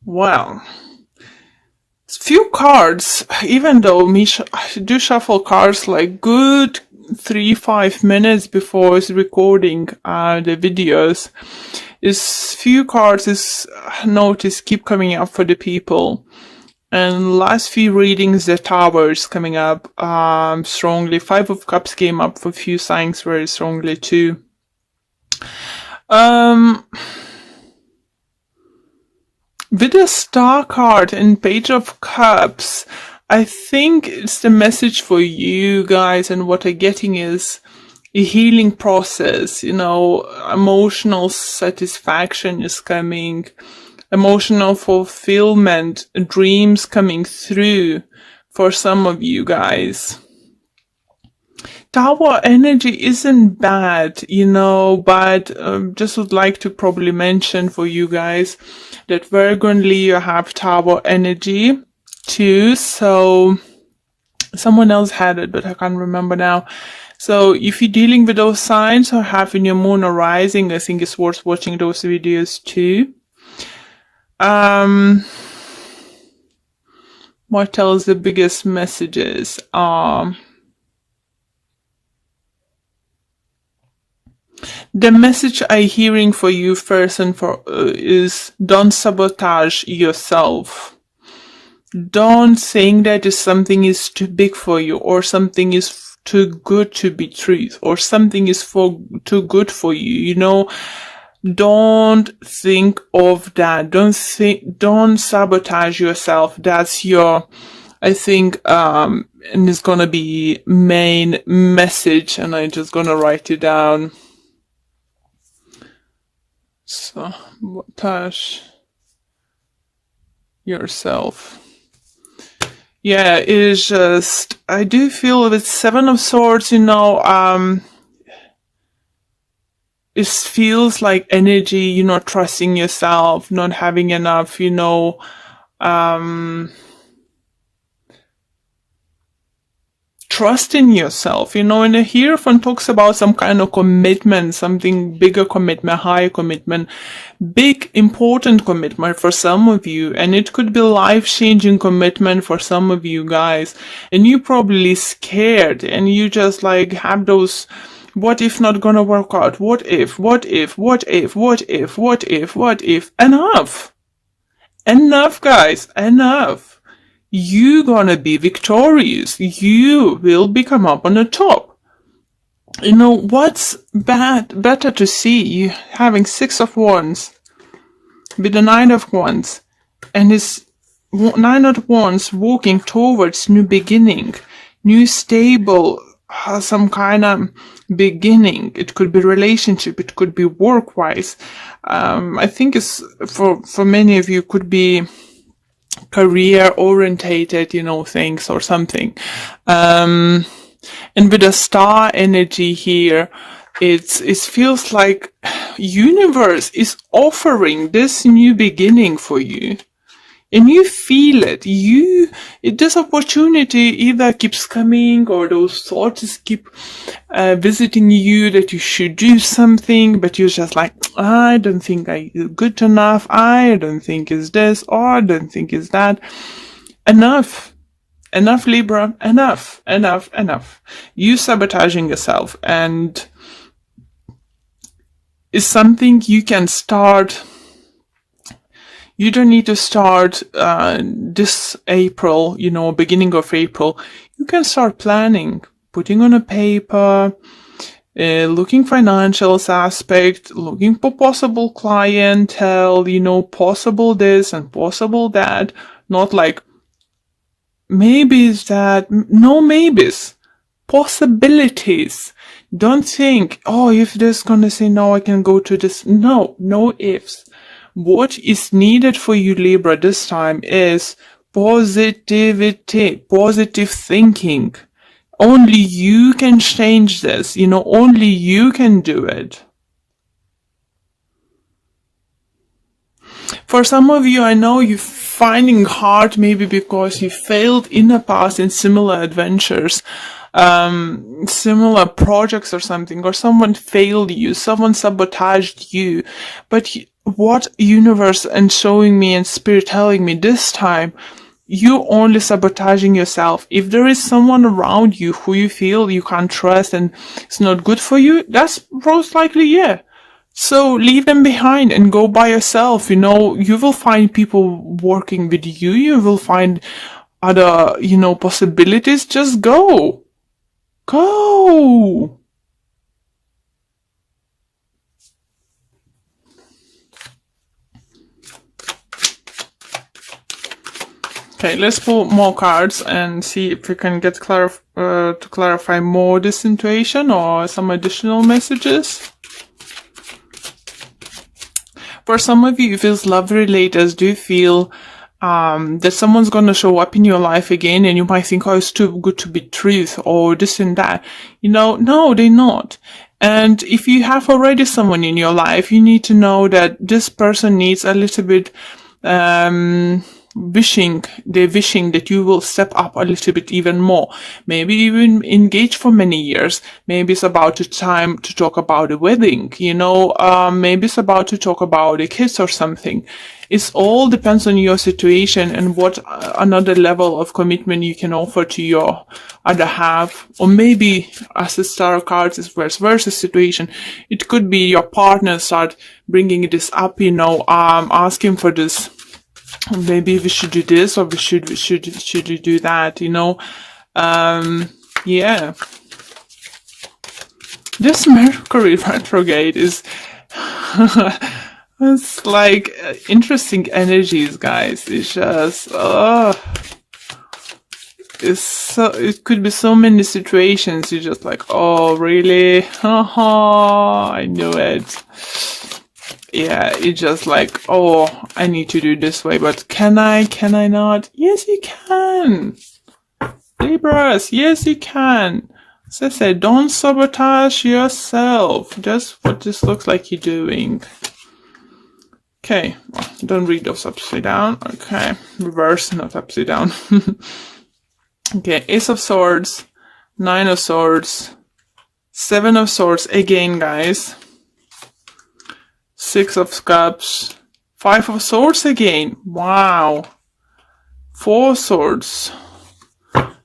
Well, few cards, even though I do shuffle cards like good 3-5 minutes before recording the videos, is few cards is notice keep coming up for the people. And last few readings, the Tower is coming up strongly. Five of Cups came up for a few signs very strongly too. With the Star card and Page of Cups, I think it's the message for you guys, and what I'm getting is a healing process. Emotional satisfaction is coming, emotional fulfillment, dreams coming through for some of you guys. Tower energy isn't bad, but just would like to probably mention for you guys that Virgo you have Tower energy too. So someone else had it, but I can't remember now. So if you're dealing with those signs or having your moon or rising, I think it's worth watching those videos too. What else? The biggest messages the message I'm hearing for you first and for is don't sabotage yourself. Don't think that something is too big for you, or something is too good to be truth, or something is too good for you. Don't think of that. Don't sabotage yourself. That's your, I think, and it's gonna be main message, and I'm just gonna write it down. Sabotage yourself. Yeah, it is just, I do feel with Seven of Swords, it feels like energy, you're not trusting yourself, not having enough, trust in yourself, and the Hierophant talks about some kind of commitment, something bigger commitment, higher commitment, big important commitment for some of you, and it could be life-changing commitment for some of you guys, and you're probably scared, and you just like have those what if not gonna work out, what if, enough guys, enough. You're gonna be victorious. You will become up on the top. What's better to see you having Six of Wands with the Nine of Wands, and his Nine of Wands walking towards new beginning, new stable, some kind of beginning. It could be relationship, it could be work-wise. I think it's for many of you could be career orientated, things or something. And with the Star energy here, it feels like universe is offering this new beginning for you. And you feel it. This opportunity either keeps coming, or those thoughts keep visiting you that you should do something, but you're just like, I don't think I'm good enough. I don't think it's this, or I don't think it's that. Enough. Enough, Libra. Enough. Enough. Enough. You sabotaging yourself, and it's something you can start. You don't need to start this April, beginning of April. You can start planning, putting on a paper, looking financials aspect, looking for possible clientele, possible this and possible that. Not like maybes that, no maybes, possibilities. Don't think, if this gonna say no, I can go to this. No ifs. What is needed for you, Libra, this time is positivity, positive thinking. Only you can change this, only you can do it. For some of you, I know you're finding hard maybe because you failed in the past in similar adventures, similar projects or something, or someone failed you, someone sabotaged you, but what universe and showing me and spirit telling me this time, you only sabotaging yourself. If there is someone around you who you feel you can't trust and it's not good for you, that's most likely, yeah. So leave them behind and go by yourself. You know, you will find people working with you. You will find other, possibilities. Just go. Go. Okay, let's pull more cards and see if we can get to clarify more this intuition or some additional messages. For some of you, if it's love related, do you feel that someone's going to show up in your life again and you might think, oh, it's too good to be truth or this and that. No, they're not. And if you have already someone in your life, you need to know that this person needs a little bit, wishing that you will step up a little bit even more. Maybe even engage for many years. Maybe it's about the time to talk about a wedding, maybe it's about to talk about a kids or something. It all depends on your situation and what another level of commitment you can offer to your other half. Or maybe as the star cards is vice versa situation. It could be your partner start bringing this up, asking for this. Maybe we should do this or we should do that, yeah. This Mercury retrograde is it's like interesting energies, guys. It's just it could be so many situations you're just like, oh really? I knew it. Yeah, it's just like, oh, I need to do this way, but can I not? Yes, you can. Libras, yes, you can. As I said, don't sabotage yourself. Just what this looks like you're doing. Okay, well, don't read those upside down. Okay, reverse, not upside down. Okay, Ace of Swords, Nine of Swords, Seven of Swords again, guys. Six of Cups, Five of Swords again. Wow. Four Swords.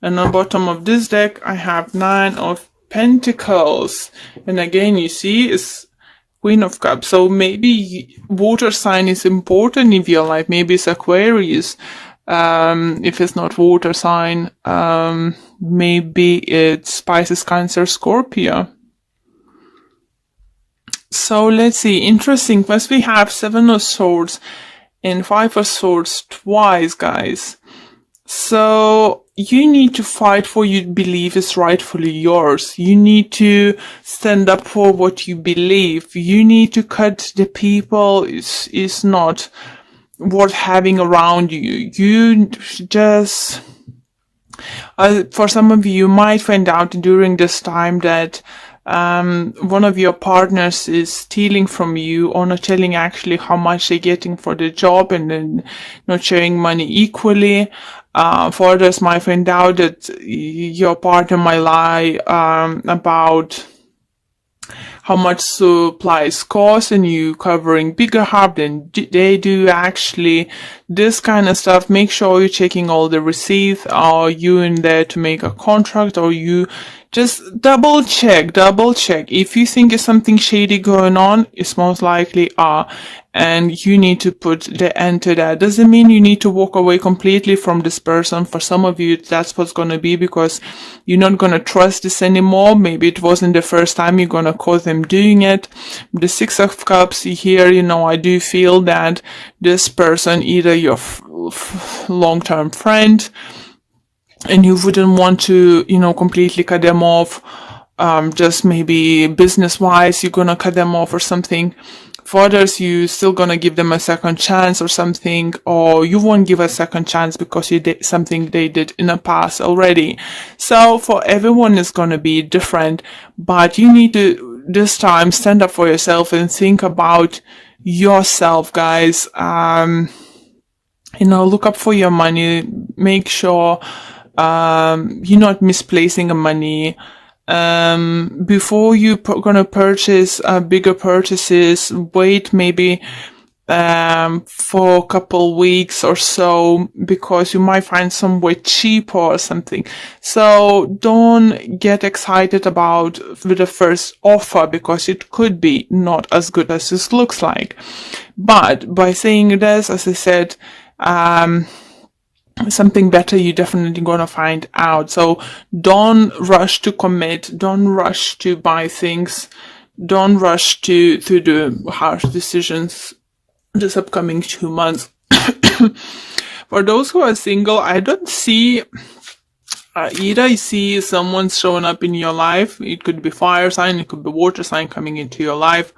And on bottom of this deck, I have Nine of Pentacles. And again, you see, it's Queen of Cups. So maybe water sign is important in your life. Maybe it's Aquarius. If it's not water sign, maybe it's Pisces, Cancer, Scorpio. So let's see, interesting, because we have Seven of Swords and Five of Swords twice, guys. So you need to fight for what you believe is rightfully yours. You need to stand up for what you believe. You need to cut the people is not worth having around you. You just, for some of you might find out during this time that one of your partners is stealing from you or not telling actually how much they're getting for the job and then not sharing money equally. For others might find out that your partner might lie about how much supplies cost and you covering bigger half than they do actually. This kind of stuff, make sure you're checking all the receipts. Are you in there to make a contract, or you just double check. If you think there's something shady going on, it's most likely and you need to put the end to that. Doesn't mean you need to walk away completely from this person. For some of you, that's what's going to be, because you're not going to trust this anymore. Maybe it wasn't the first time you're going to cause them doing it. The Six of Cups here, I do feel that this person, either your long-term friend, and you wouldn't want to, completely cut them off. Just maybe business-wise, you're going to cut them off or something. For others, you still going to give them a second chance or something, or you won't give a second chance because you did something they did in the past already. So for everyone, it's going to be different, but you need to this time stand up for yourself and think about yourself, guys. Look up for your money. Make sure you're not misplacing the money. Before you're gonna purchase bigger purchases, wait maybe for a couple weeks or so, because you might find somewhere cheaper or something. So don't get excited about with the first offer, because it could be not as good as this looks like. But by saying this, as I said, something better you're definitely gonna find out. So don't rush to commit, don't rush to buy things, don't rush to do harsh decisions this upcoming 2 months. For those who are single, I don't see either. I see someone showing up in your life. It could be fire sign, it could be water sign coming into your life,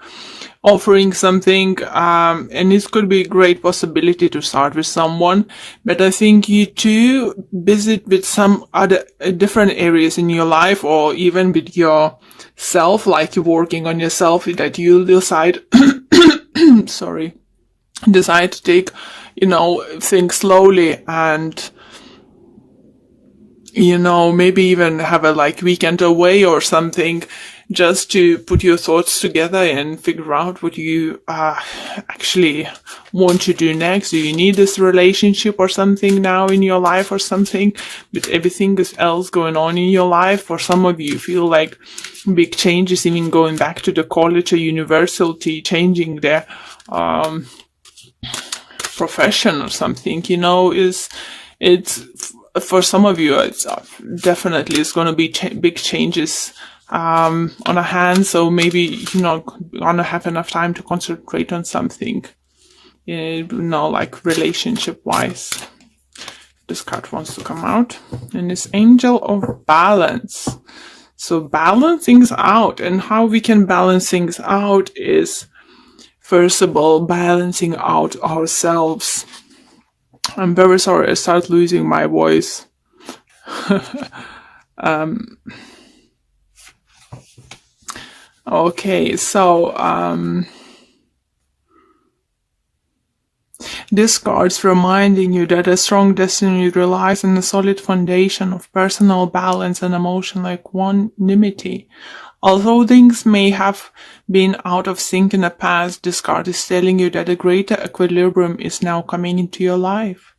offering something, and this could be a great possibility to start with someone. But I think you too busy with some other different areas in your life, or even with yourself, like you're working on yourself, that you'll decide decide to take, things slowly, and maybe even have a weekend away or something, just to put your thoughts together and figure out what you actually want to do next. Do you need this relationship or something now in your life or something, with everything else going on in your life? For some of you feel like big changes, even going back to the college or university, changing their profession or something, it's for some of you, it's definitely it's going to be big changes on a hand. So maybe you're not going to have enough time to concentrate on something, like relationship wise. This card wants to come out, and it's Angel of Balance. So balance things out, and how we can balance things out is, first of all, balancing out ourselves. I'm very sorry, I start losing my voice. Okay, so this card's reminding you that a strong destiny relies on a solid foundation of personal balance and emotional equanimity. Although things may have been out of sync in the past, this card is telling you that a greater equilibrium is now coming into your life.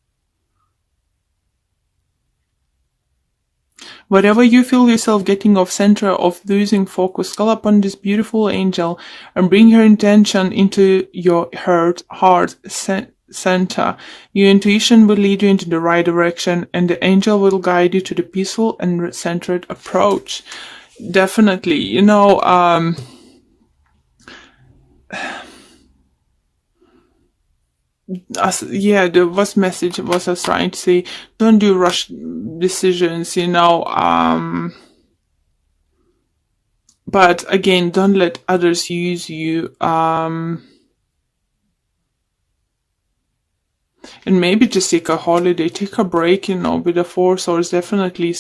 Wherever you feel yourself getting off center, of losing focus, call upon this beautiful angel and bring her intention into your heart center. Your intuition will lead you into the right direction, and the angel will guide you to the peaceful and centered approach. Definitely, the message was us trying to say, don't do rush decisions, but again, don't let others use you, and maybe just take a holiday, take a break, with the Four Swords. Definitely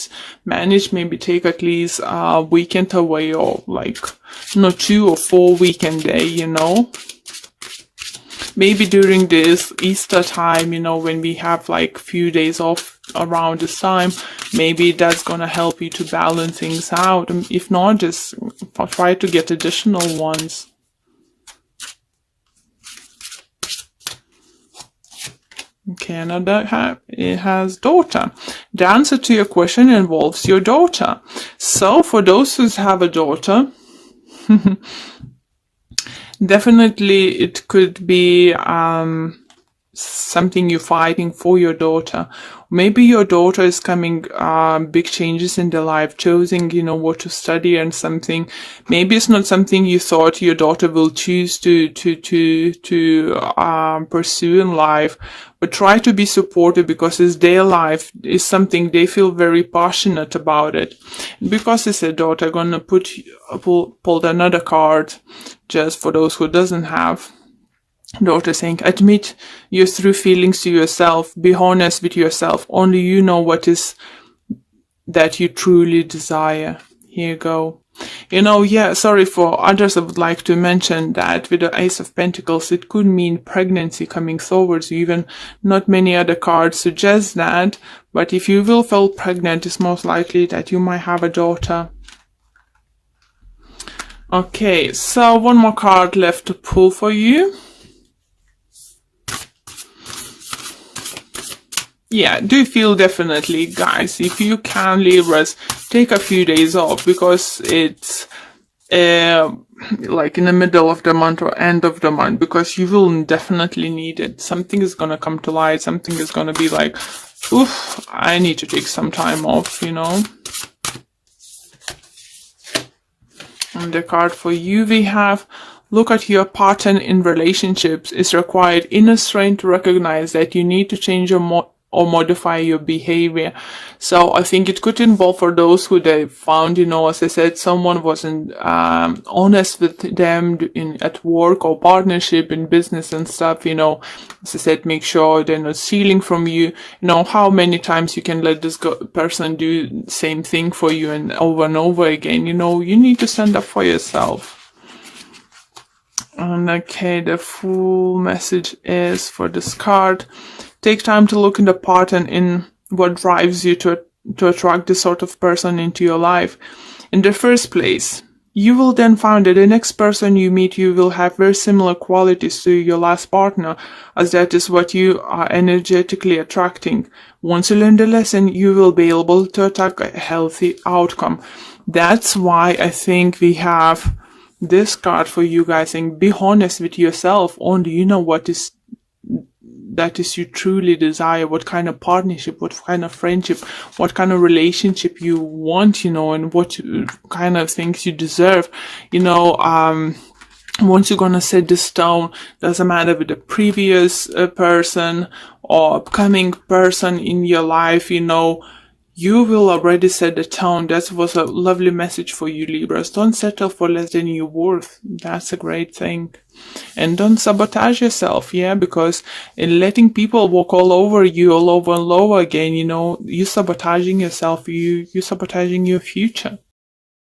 manage, maybe take at least a weekend away, or 2 or 4 weekend day, Maybe during this Easter time, when we have few days off around this time, maybe that's gonna help you to balance things out. And if not, just try to get additional ones. Okay, another it has daughter. The answer to your question involves your daughter. So for those who have a daughter, definitely it could be something you're fighting for your daughter. Maybe your daughter is coming big changes in their life, choosing what to study and something. Maybe it's not something you thought your daughter will choose to pursue in life, but try to be supportive, because it's their life, is something they feel very passionate about it. Because it's a daughter, I'm gonna pull another card just for those who doesn't have daughter, saying, admit your true feelings to yourself, be honest with yourself, only you know what is that you truly desire. Here you go. Sorry for others, I would like to mention that with the Ace of Pentacles, it could mean pregnancy coming towards you. Even not many other cards suggest that, but if you will feel pregnant, it's most likely that you might have a daughter. Okay, so one more card left to pull for you. Yeah, do feel definitely, guys, if you can, Libras, take a few days off, because it's like in the middle of the month or end of the month, because you will definitely need it. Something is gonna come to light, something is gonna be like, oof, I need to take some time off, you know. And the card for you we have, look at your pattern in relationships. It's required inner strength to recognize that you need to change your or modify your behavior. So I think it could involve, for those who they found, you know, as I said, someone wasn't honest with them at work or partnership in business and stuff, you know. As I said, make sure they're not stealing from you. You know, how many times you can let this person do the same thing for you and over again. You know, you need to stand up for yourself. And okay, the full message is for this card. Take time to look in the pattern in what drives you to attract this sort of person into your life. In the first place, you will then find that the next person you meet, you will have very similar qualities to your last partner, as that is what you are energetically attracting. Once you learn the lesson, you will be able to attract a healthy outcome. That's why I think we have this card for you guys saying, be honest with yourself. Only you know what is that is you truly desire, what kind of partnership, what kind of friendship, what kind of relationship you want, you know, and what kind of things you deserve, you know. Once you're gonna set this stone, doesn't matter with the previous person or upcoming person in your life, you know, you will already set the tone. That was a lovely message for you, Libras. Don't settle for less than you're worth. That's a great thing. And don't sabotage yourself, yeah, because in letting people walk all over you, all over and over again, you know, you're sabotaging yourself, you're sabotaging your future.